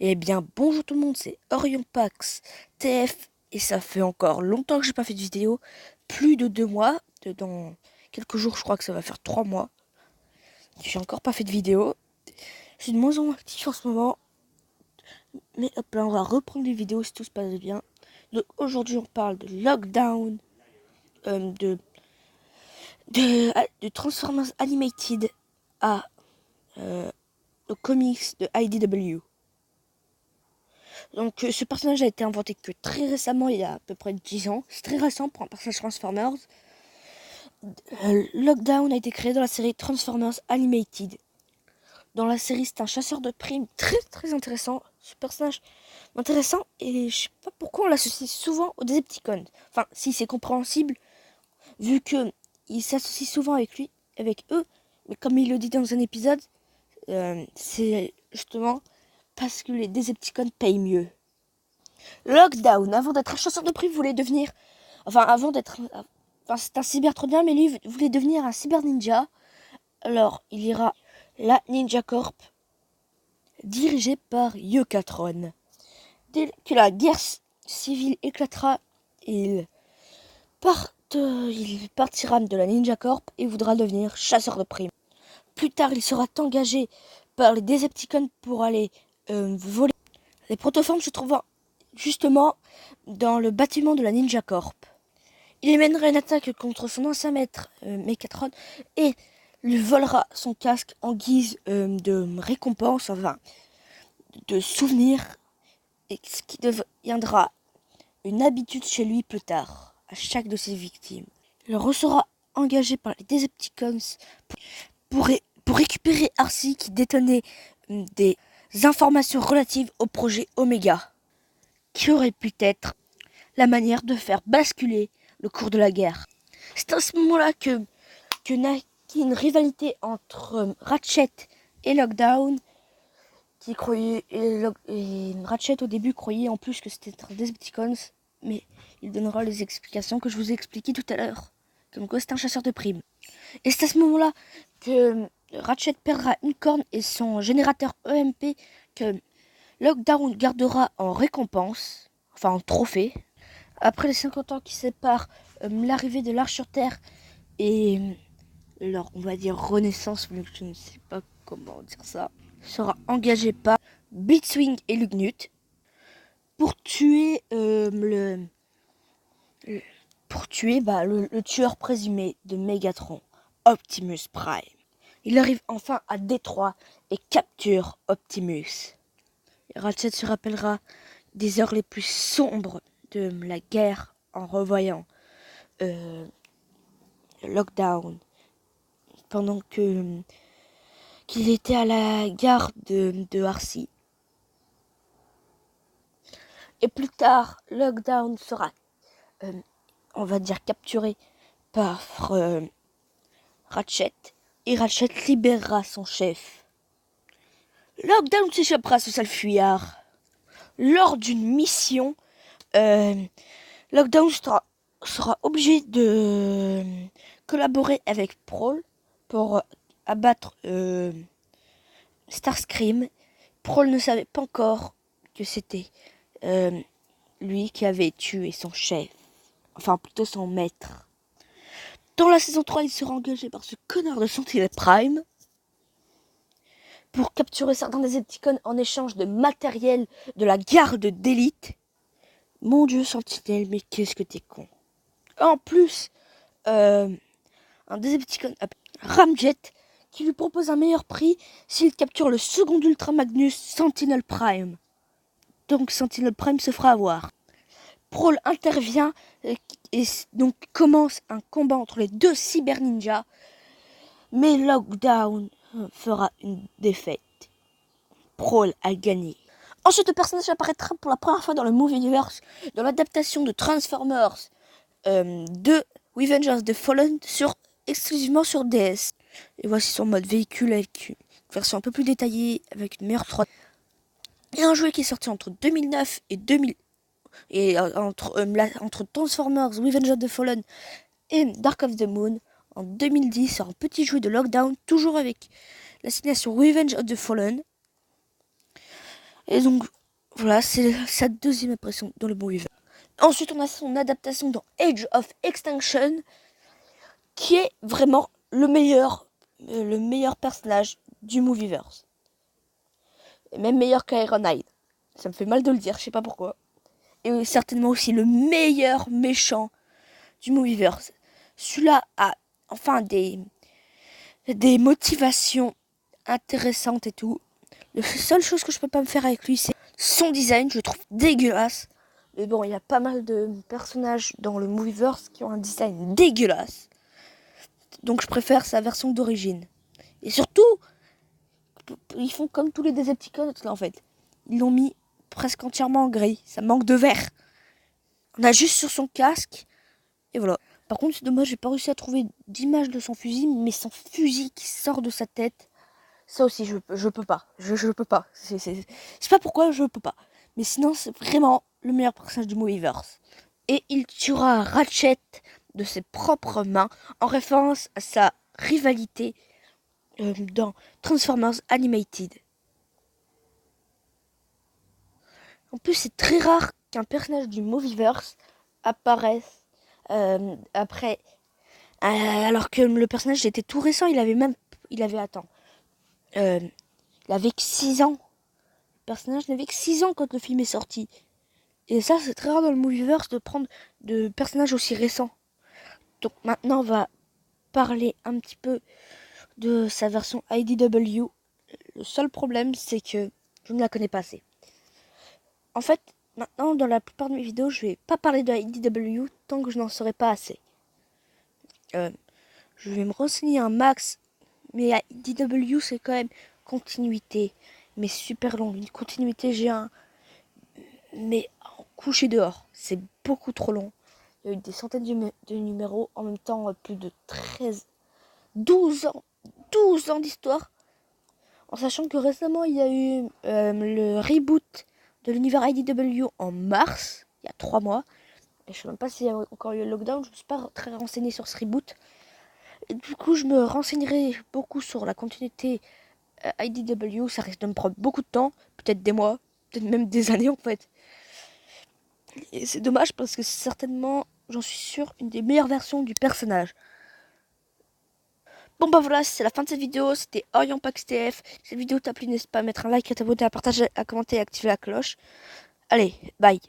Eh bien, bonjour tout le monde, c'est Orion Pax TF et ça fait encore longtemps que j'ai pas fait de vidéo, plus de 2 mois, dans quelques jours je crois que ça va faire 3 mois. J'ai encore pas fait de vidéo, je suis de moins en moins actif en ce moment, mais hop là on va reprendre les vidéos si tout se passe bien. Donc aujourd'hui on parle de Lockdown, de Transformers Animated à le comics de IDW. Donc ce personnage a été inventé que très récemment, il y a à peu près 10 ans. C'est très récent pour un personnage Transformers. Lockdown a été créé dans la série Transformers Animated. Dans la série, c'est un chasseur de primes très très intéressant. Ce personnage intéressant et je sais pas pourquoi on l'associe souvent aux Decepticons. Enfin, si c'est compréhensible, vu que il s'associe souvent avec eux. Mais comme il le dit dans un épisode, c'est justement parce que les Decepticons payent mieux. Lockdown, avant d'être un chasseur de primes, voulait devenir... c'est un cybertronien, mais lui voulait devenir un cyber ninja. Alors, il ira la Ninja Corp, dirigée par Yokatron. Dès que la guerre civile éclatera, il partira de la Ninja Corp et voudra devenir chasseur de primes. Plus tard, il sera engagé par les Decepticons pour aller voler les protoformes se trouvant justement dans le bâtiment de la Ninja Corp. Il mènera une attaque contre son ancien maître, Megatron, et lui volera son casque en guise de récompense, enfin, de souvenir, et ce qui deviendra une habitude chez lui plus tard, à chaque de ses victimes. Il sera engagé par les Decepticons pour récupérer Arcee qui détenait des informations relatives au projet Omega, qui aurait pu être la manière de faire basculer le cours de la guerre. C'est à ce moment-là que naquit une rivalité entre Ratchet et Lockdown, qui croyait et Ratchet au début croyait en plus que c'était un Decepticons, mais il donnera les explications que je vous ai expliquées tout à l'heure, comme quoi c'est un chasseur de primes. Et c'est à ce moment-là que Ratchet perdra une corne et son générateur EMP que Lockdown gardera en récompense, enfin en trophée. Après les 50 ans qui séparent l'arrivée de l'Arche sur Terre et leur, on va dire, renaissance, mais je ne sais pas comment dire ça, sera engagé par Blitzwing et Lugnut pour tuer le tueur présumé de Megatron, Optimus Prime. Il arrive enfin à Détroit et capture Optimus. Et Ratchet se rappellera des heures les plus sombres de la guerre en revoyant Lockdown pendant qu'il était à la gare de Arcee. Et plus tard, Lockdown sera, on va dire, capturé par Ratchet. Et Ratchet libérera son chef. Lockdown s'échappera, ce sale fuyard. Lors d'une mission, Lockdown sera obligé de collaborer avec Prowl pour abattre Starscream. Prowl ne savait pas encore que c'était lui qui avait tué son chef. Enfin, plutôt son maître. Dans la saison 3, il sera engagé par ce connard de Sentinel Prime pour capturer certains des Decepticons en échange de matériel de la garde d'élite. Mon Dieu, Sentinel, mais qu'est-ce que t'es con. En plus, un Decepticon appelé Ramjet qui lui propose un meilleur prix s'il capture le second Ultra Magnus Sentinel Prime. Donc Sentinel Prime se fera avoir. Prowl intervient et donc commence un combat entre les deux cyber ninjas, mais Lockdown fera une défaite. Prowl a gagné. Ensuite, le personnage apparaîtra pour la première fois dans le Movie Universe, dans l'adaptation de Transformers 2 Revenge of the Fallen exclusivement sur DS. Et voici son mode véhicule avec une version un peu plus détaillée, avec une meilleure 3D. Et un jeu qui est sorti entre 2009 et 2000. Et entre Transformers Revenge of the Fallen et Dark of the Moon en 2010 sur un petit jeu de Lockdown, toujours avec l'assignation Revenge of the Fallen. Et donc, voilà, c'est sa deuxième impression dans le Movieverse. Ensuite, on a son adaptation dans Age of Extinction, qui est vraiment le meilleur personnage du Movieverse. Et même meilleur qu'Ironhide. Ça me fait mal de le dire, je sais pas pourquoi. Et certainement aussi le meilleur méchant du Movieverse. Celui-là a enfin des motivations intéressantes et tout. La seule chose que je peux pas me faire avec lui, c'est son design, je le trouve dégueulasse. Mais bon, il y a pas mal de personnages dans le Movieverse qui ont un design dégueulasse. Donc je préfère sa version d'origine. Et surtout, ils font comme tous les Decepticons là en fait. Ils l'ont mis presque entièrement en gris. Ça manque de vert. On a juste sur son casque. Et voilà. Par contre, c'est dommage, j'ai pas réussi à trouver d'image de son fusil. Mais son fusil qui sort de sa tête, ça aussi, je peux pas. Je peux pas. Je sais pas pourquoi je peux pas. Mais sinon, c'est vraiment le meilleur personnage du Movieverse. Et il tuera Ratchet de ses propres mains en référence à sa rivalité dans Transformers Animated. En plus, c'est très rare qu'un personnage du Movieverse apparaisse après. Alors que le personnage était tout récent, il avait, attends. Il avait que 6 ans. Le personnage n'avait que 6 ans quand le film est sorti. Et ça, c'est très rare dans le Movieverse de prendre de personnages aussi récents. Donc maintenant, on va parler un petit peu de sa version IDW. Le seul problème, c'est que je ne la connais pas assez. En fait, maintenant, dans la plupart de mes vidéos, je vais pas parler de IDW tant que je n'en saurai pas assez. Je vais me renseigner un max, mais IDW, c'est quand même continuité, mais super longue. Une continuité G1, mais en couché dehors. C'est beaucoup trop long. Il y a eu des centaines de numéros, en même temps plus de 12 ans d'histoire. En sachant que récemment, il y a eu le reboot de l'univers IDW en mars, il y a 3 mois. Et je sais même pas s'il y a encore eu le lockdown, je ne suis pas très renseigné sur ce reboot. Et du coup, je me renseignerai beaucoup sur la continuité IDW. Ça risque de me prendre beaucoup de temps, peut-être des mois, peut-être même des années en fait. Et c'est dommage parce que c'est certainement, j'en suis sûr, une des meilleures versions du personnage. Bon bah voilà, c'est la fin de cette vidéo, c'était Orion Pax TF. Si cette vidéo t'a plu, n'hésite pas à mettre un like, à t'abonner, à partager, à commenter et à activer la cloche. Allez, bye.